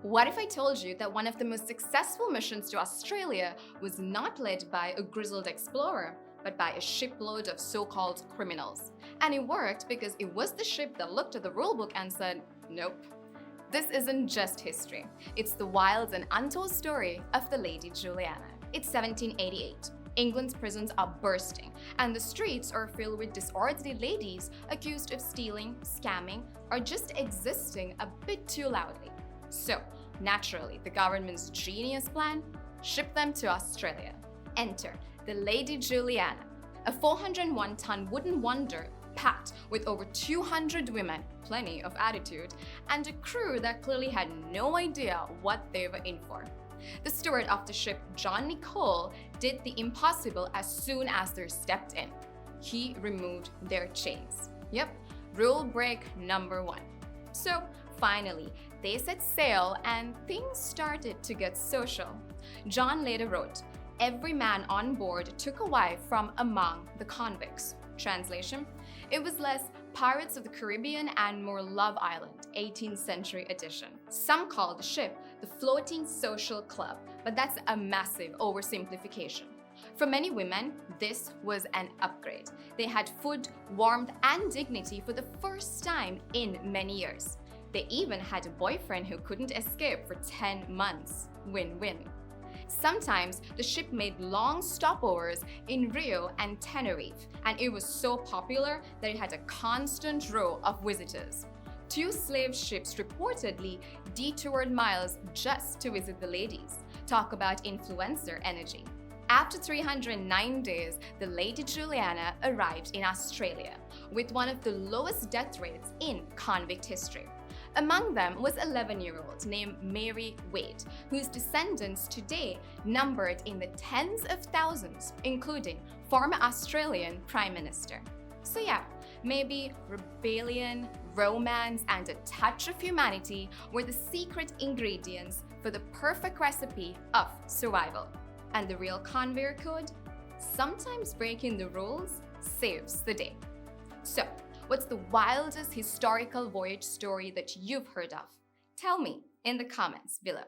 What if I told you that one of the most successful missions to Australia was not led by a grizzled explorer, but by a shipload of so-called criminals? And it worked because it was the ship that looked at the rulebook and said, nope. This isn't just history. It's the wild and untold story of the Lady Juliana. It's 1788. England's prisons are bursting, and the streets are filled with disorderly ladies accused of stealing, scamming, or just existing a bit too loudly. So, naturally, the government's genius plan? Ship them to Australia. Enter the Lady Juliana, a 401-ton wooden wonder packed with over 200 women, plenty of attitude, and a crew that clearly had no idea what they were in for. The steward of the ship, Nicol, did the impossible as soon as they stepped in. He removed their chains. Yep, rule break number 1. So, finally, they set sail and things started to get social. John later wrote, "Every man on board took a wife from among the convicts." Translation: it was less Pirates of the Caribbean and more Love Island, 18th century edition. Some call the ship the floating social club, but that's a massive oversimplification. For many women, this was an upgrade. They had food, warmth, and dignity for the first time in many years. They even had a boyfriend who couldn't escape for 10 months. Win-win. Sometimes the ship made long stopovers in Rio and Tenerife, and it was so popular that it had a constant row of visitors. 2 slave ships reportedly detoured miles just to visit the ladies. Talk about influencer energy. After 309 days, the Lady Juliana arrived in Australia with one of the lowest death rates in convict history. Among them was 11-year-old named Mary Wade, whose descendants today numbered in the tens of thousands, including former Australian Prime Minister. So yeah, maybe rebellion, romance, and a touch of humanity were the secret ingredients for the perfect recipe of survival. And the real conveyor code? Sometimes breaking the rules saves the day. So, what's the wildest historical voyage story that you've heard of? Tell me in the comments below.